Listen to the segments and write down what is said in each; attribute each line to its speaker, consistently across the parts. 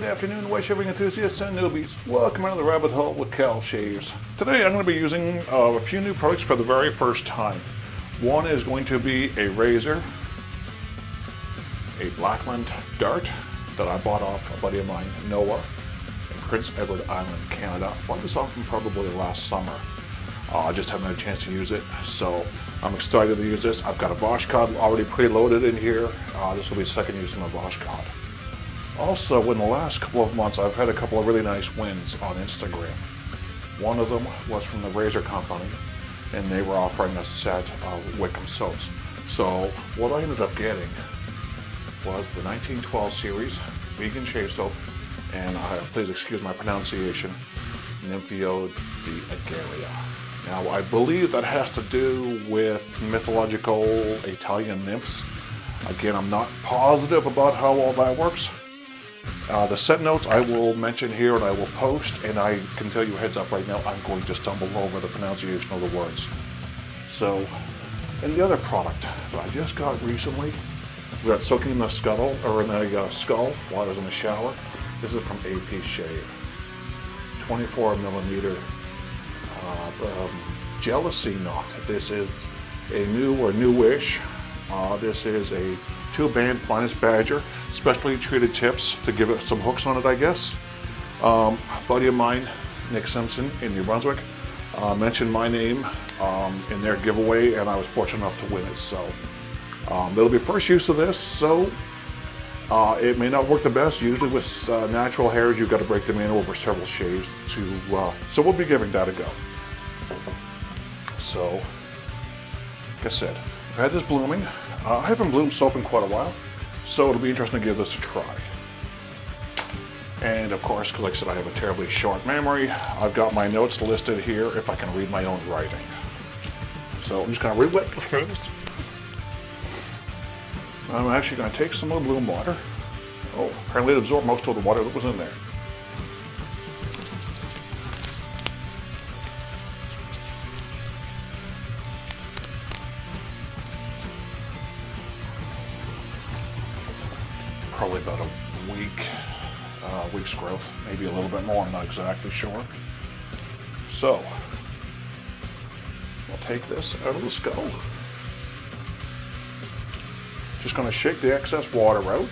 Speaker 1: afternoon, wedge shaving enthusiasts and newbies. Welcome into the rabbit hole with Cal Shaves. Today I'm going to be using a few new products for the very first time. One is going to be a razor, a Blackland Dart that I bought off a buddy of mine, Noah, in Prince Edward Island, Canada. I bought this off him probably last summer. I just haven't had a chance to use it, so I'm excited to use this. I've got a Washcloth already preloaded in here. This will be the second use of my Washcloth. Also, in the last couple of months, I've had a couple of really nice wins on Instagram. One of them was from the razor company, and they were offering a set of Wickham soaps. So what I ended up getting was the 1912 series vegan shave soap, and please excuse my pronunciation, Ninfeo di Egeria. Now, I believe that has to do with mythological Italian nymphs. Again, I'm not positive about how all that works. The set notes I will mention here and I will post, and I can tell you heads up right now, I'm going to stumble over the pronunciation of the words. So, and the other product that I just got recently, we got soaking in the skull while I was in the shower. This is from APShave. 24mm Gelousy knot. This is a new or newish. This is a 2-band finest badger, specially treated tips to give it some hooks on it, I guess. A buddy of mine, Nick Simpson in New Brunswick, mentioned my name in their giveaway, and I was fortunate enough to win it. So it'll be first use of this. So it may not work the best. Usually with natural hairs, you've got to break them in over several shaves to. So we'll be giving that a go. So, like I said, I've had this blooming. I haven't bloomed soap in quite a while, so it'll be interesting to give this a try. And of course, like I said, I have a terribly short memory. I've got my notes listed here if I can read my own writing. So I'm just going to re-wet the first. I'm actually going to take some of the bloom water. Oh, apparently it absorbed most of the water that was in there. Probably about a week's growth, maybe a little bit more, I'm not exactly sure. So, we'll take this out of the skull. Just going to shake the excess water out.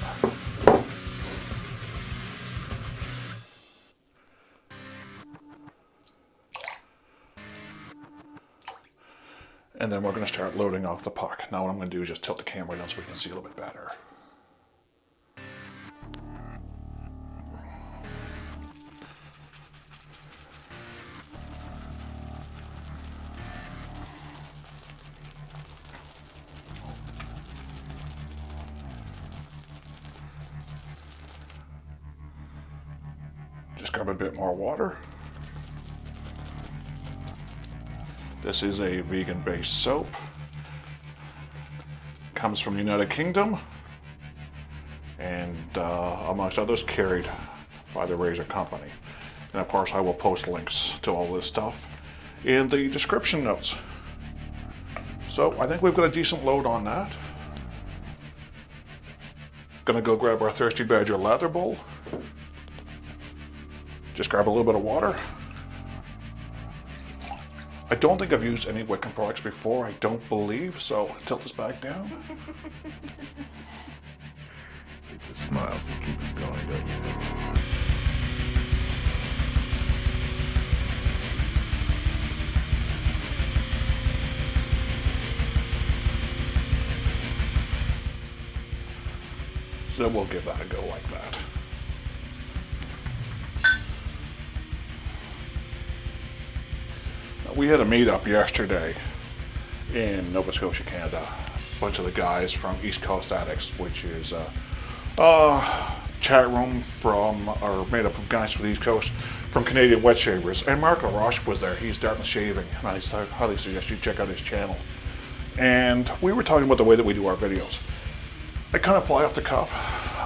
Speaker 1: And then we're going to start loading off the puck. Now what I'm going to do is just tilt the camera down so we can see a little bit better. Just grab a bit more water. This is a vegan-based soap. Comes from the United Kingdom, and amongst others, carried by the razor company. And of course, I will post links to all this stuff in the description notes. So I think we've got a decent load on that. Gonna go grab our Thirsty Badger lather bowl. Just grab a little bit of water. I don't think I've used any Wickham products before, I don't believe, so tilt this back down.
Speaker 2: It's the smiles that keep us going, don't you think?
Speaker 1: So we'll give that a go like that. We had a meetup yesterday in Nova Scotia, Canada. A bunch of the guys from East Coast Addicts, which is a chat room made up of guys from the East Coast, from Canadian wet shavers. And Mark LaRoche was there. He's Dartmouth Shaving, and I highly suggest you check out his channel. And we were talking about the way that we do our videos. I kind of fly off the cuff.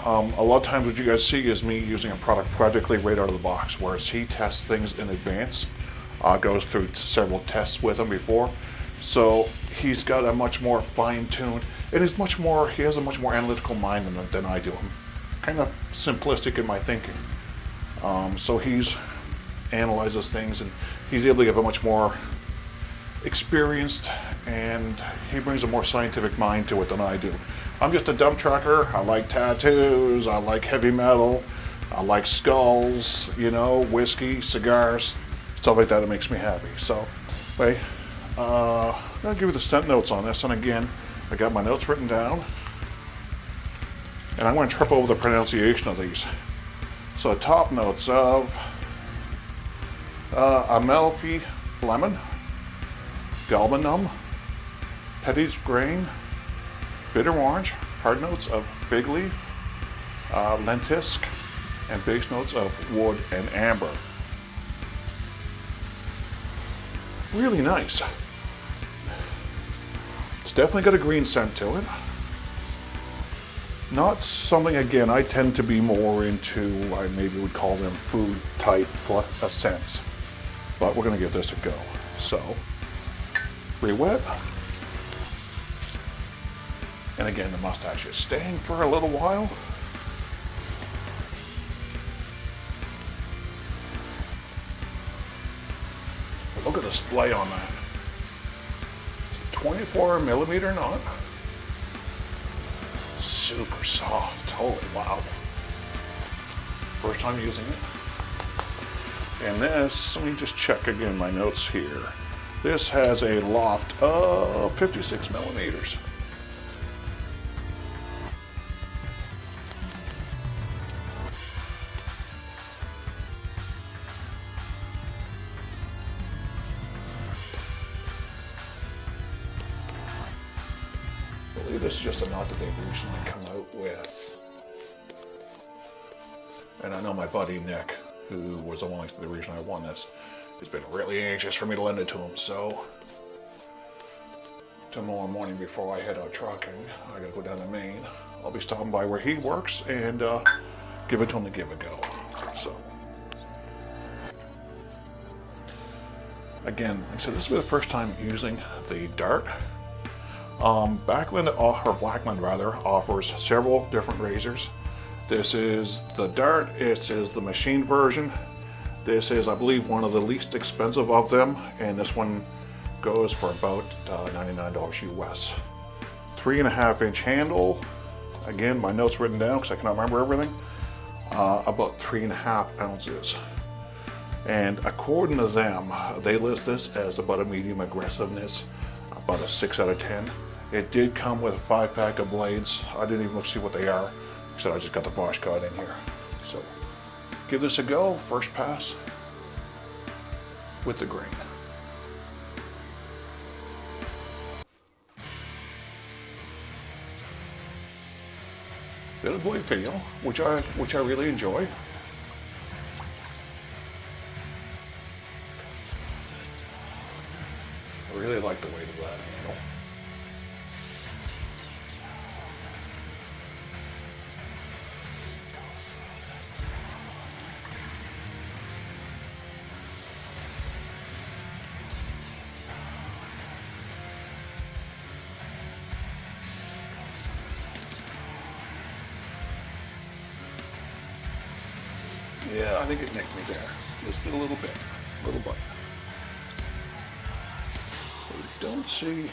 Speaker 1: A lot of times what you guys see is me using a product practically right out of the box, whereas he tests things in advance. Goes through several tests with him before, so he's got a much more fine-tuned, and he has a much more analytical mind than I do. I'm kind of simplistic in my thinking. So he's analyzes things, and he's able to give a much more experienced, and he brings a more scientific mind to it than I do. I'm just a dump trucker. I like tattoos, I like heavy metal, I like skulls, you know, whiskey, cigars, stuff like that. It makes me happy. So, anyway, I'm going to give you the stunt notes on this, and again, I got my notes written down, and I'm going to trip over the pronunciation of these. So, top notes of Amalfi lemon, galbanum, Petty's grain, bitter orange, hard notes of fig leaf, lentisk, and base notes of wood and amber. Really nice. It's definitely got a green scent to it. Not something, again, I tend to be more into, I maybe would call them food type scents. But we're going to give this a go. So, re-wet. And again, the mustache is staying for a little while. Look at the splay on that. 24 millimeter knot. Super soft. Holy wow. First time using it. And this, let me just check again my notes here. This has a loft of 56 millimeters. I believe this is just a knot that they've recently come out with. And I know my buddy Nick, who was the reason I won this, has been really anxious for me to lend it to him. So tomorrow morning before I head out trucking, I gotta go down to Maine. I'll be stopping by where he works and give it to him to give a go. So again, like I said, this will be the first time using the Dart. Blackland offers several different razors. This is the Dart. This is the machine version. This is, I believe, one of the least expensive of them, and this one goes for about $99 US. 3.5 inch handle. Again, my notes written down because I cannot remember everything. About 3.5 ounces. And according to them, they list this as about a medium aggressiveness, about a 6 out of 10. It did come with a 5-pack of blades. I didn't even look to see what they are. So I just got the Bosch guide in here. So give this a go, first pass with the grain. Bit of blade feel, which I really enjoy. I really like the weight of that handle. Yeah, I think it nicked me there. Just a little bit, little bite. I don't see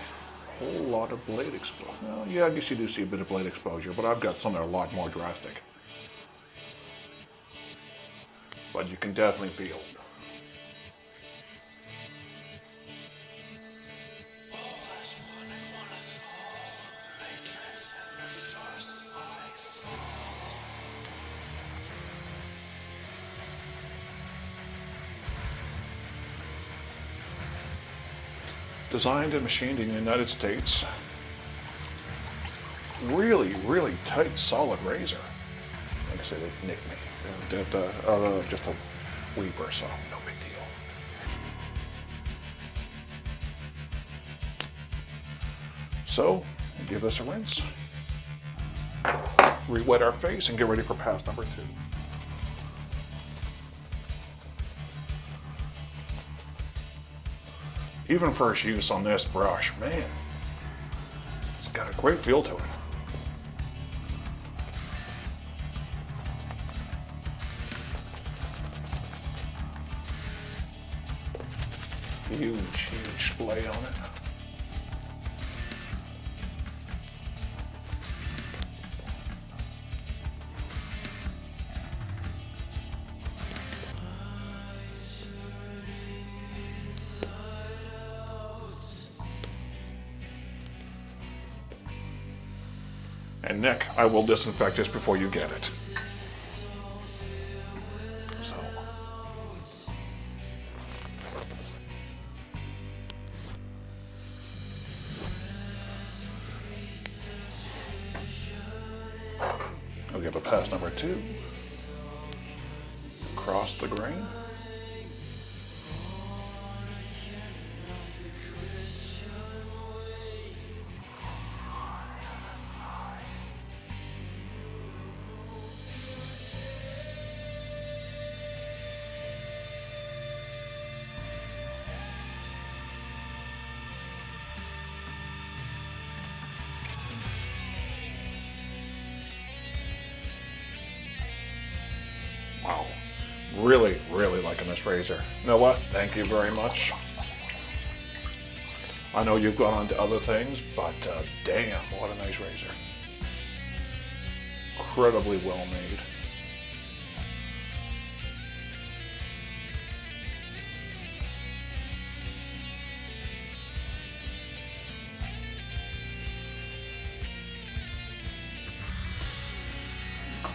Speaker 1: a whole lot of blade exposure. Well, yeah, I guess you do see a bit of blade exposure, but I've got some that are a lot more drastic. But you can definitely feel it. Designed and machined in the United States. Really, really tight, solid razor. Like I said, it nicked me. Just a weeper, so no big deal. So, give this a rinse. Re-wet our face and get ready for pass number 2. Even first use on this brush, man, it's got a great feel to it. Huge splay on it. And Nick, I will disinfect this before you get it. So. We'll give it pass number 2. Across the grain. Wow, really liking this razor. You know what? Thank you very much. I know you've gone on to other things, but damn, what a nice razor. Incredibly well made.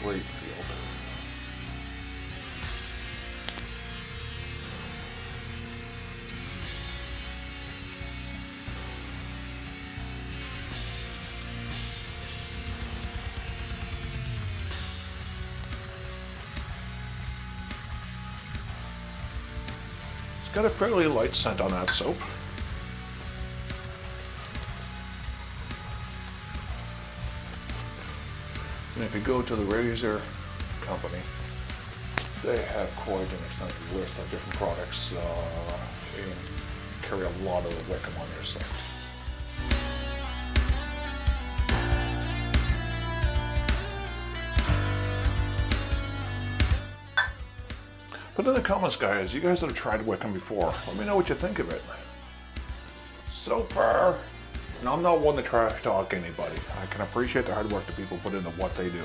Speaker 1: Great field. It's got a fairly light scent on that soap. And if you go to the razor company, they have quite an extensive list of different products and carry a lot of the Wickham on their site. Put in the comments, guys, you guys that have tried Wickham before, let me know what you think of it. So far, and I'm not one to trash talk anybody. I can appreciate the hard work that people put into what they do.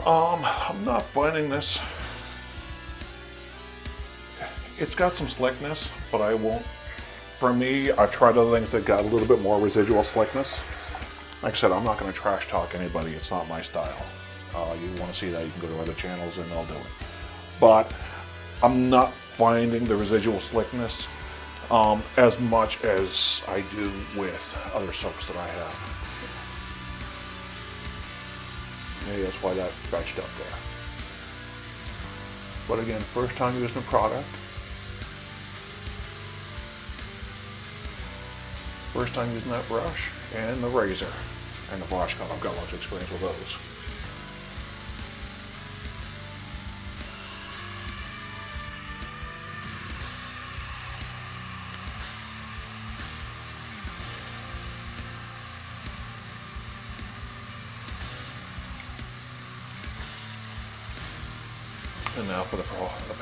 Speaker 1: I'm not finding this. It's got some slickness, but I won't. For me, I've tried other things that got a little bit more residual slickness. Like I said, I'm not going to trash talk anybody. It's not my style. You want to see that, you can go to other channels and they'll do it. But I'm not finding the residual slickness as much as I do with other soaps that I have. Maybe that's why that fetched up there. But again, first time using the product. First time using that brush and the razor and the brush cut. I've got lots of experience with those. And now for the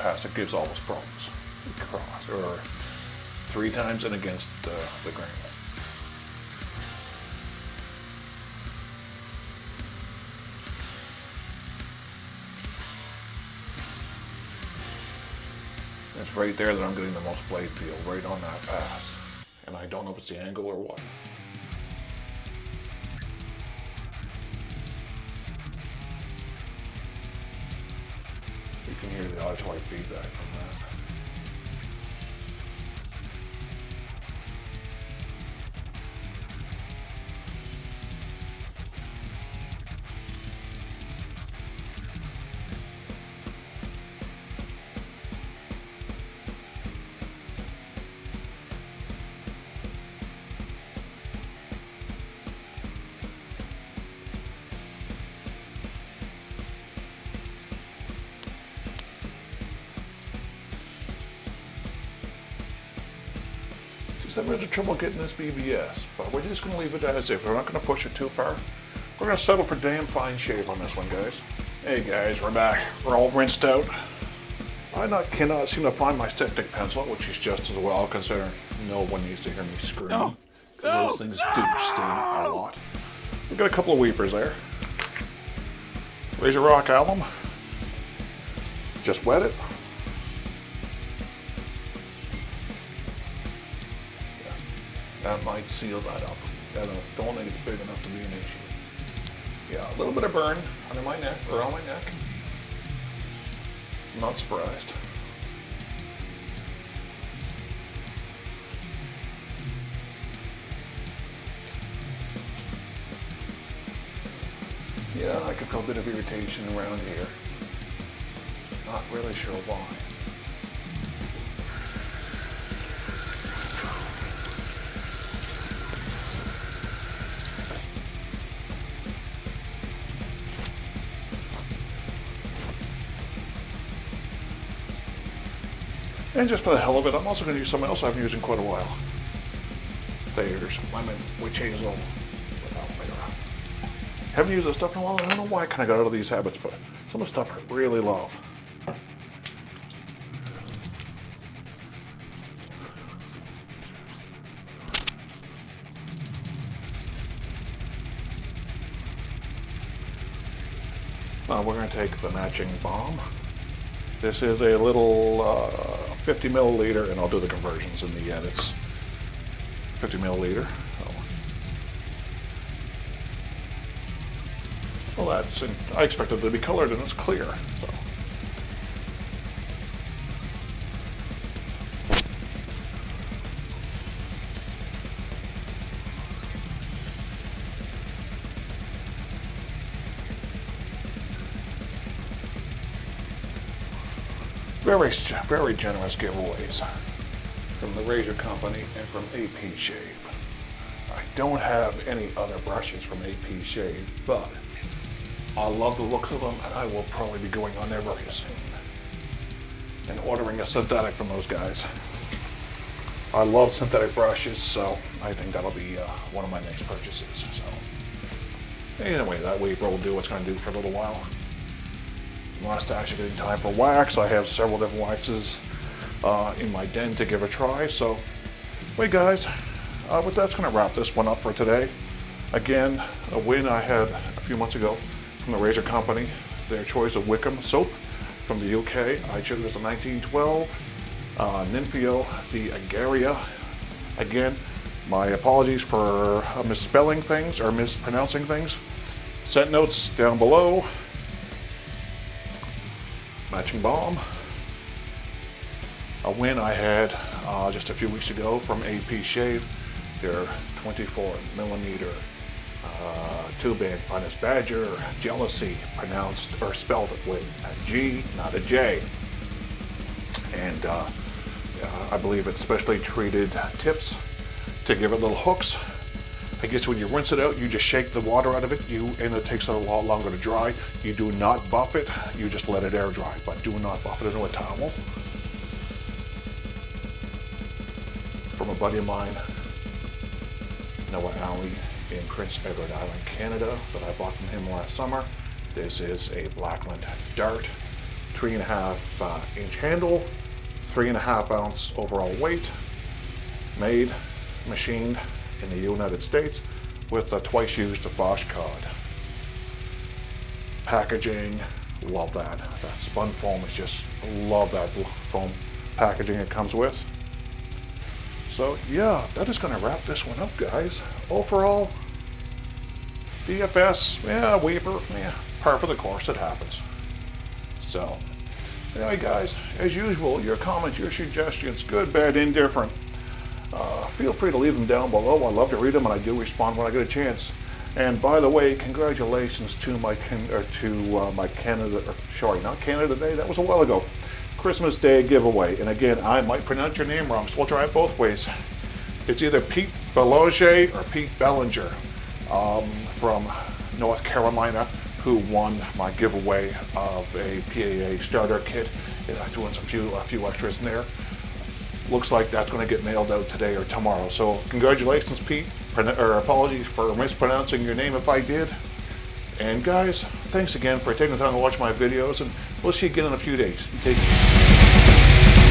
Speaker 1: pass that gives all those problems. Cross, or 3 times and against the grain. It's right there that I'm getting the most blade feel, right on that pass. And I don't know if it's the angle or what. You can hear the auditory feedback from that. I'm having trouble getting this BBS, but we're just going to leave it as if. We're not going to push it too far. We're going to settle for damn fine shave on this one, guys. Hey guys, we're back. We're all rinsed out. cannot seem to find my styptic pencil, which is just as well, considering no one needs to hear me scream.
Speaker 3: No.
Speaker 1: Those things do sting a lot. We've got a couple of weepers there. Razor Rock alum. Just wet it. Yeah, that might seal that up. I don't think it's big enough to be an issue. Yeah, a little bit of burn under my neck, around my neck. Not surprised. Yeah, I can feel a bit of irritation around here. Not really sure why. And just for the hell of it, I'm also going to use something else I've been using quite a while. Thayer's Lemon Witch Hazel without flavor. Haven't used this stuff in a while. I don't know why I kind of got out of these habits, but some of the stuff I really love. Now we're going to take the matching balm. This is a little 50 milliliter, and I'll do the conversions in the edits. 50 milliliter. Well, that's, I expected it to be colored, and it's clear. So. Very generous giveaways from the Razor Company and from APShave. I don't have any other brushes from APShave, but I love the looks of them, and I will probably be going on there very soon and ordering a synthetic from those guys. I love synthetic brushes, so I think that'll be one of my next purchases. So anyway, that weeper will do what's going to do for a little while. Mustache getting time for wax. I have several different waxes in my den to give a try. So, wait guys, but that's going to wrap this one up for today. Again, a win I had a few months ago from the Razor Company. Their choice of Wickham soap from the UK. I chose a 1912 Ninfeo di Egeria. Again, my apologies for misspelling things or mispronouncing things. Scent notes down below. Matching balm. A win I had just a few weeks ago from APShave. Their 24 millimeter 2-band Finest Badger Gelousy, pronounced or spelled with a G, not a J. And I believe it's specially treated tips to give it little hooks. I guess when you rinse it out, you just shake the water out of it, and it takes a lot longer to dry. You do not buff it, you just let it air dry, but do not buff it into a towel. From a buddy of mine, Noah Alley in Prince Edward Island, Canada, that I bought from him last summer. This is a Blackland Dart, 3.5 inch handle, 3.5 ounce overall weight, made, machined in the United States with a twice used Bosch cod. Packaging, love that. That spun foam is just, love that foam packaging it comes with. So yeah, that is going to wrap this one up, guys. Overall, DFS, yeah, weeper, yeah, par for the course, it happens. So, anyway guys, as usual, your comments, your suggestions, good, bad, indifferent, feel free to leave them down below. I love to read them, and I do respond when I get a chance. And by the way, congratulations to my Canada, not Canada Day, that was a while ago, Christmas Day giveaway. And again, I might pronounce your name wrong, so we'll try it both ways. It's either Pete Belanger or Pete Bellinger from North Carolina, who won my giveaway of a PAA starter kit. I threw in a few extras in there. Looks like that's going to get mailed out today or tomorrow. So congratulations, Pete. Or apologies for mispronouncing your name if I did. And guys, thanks again for taking the time to watch my videos, and we'll see you again in a few days. Take care.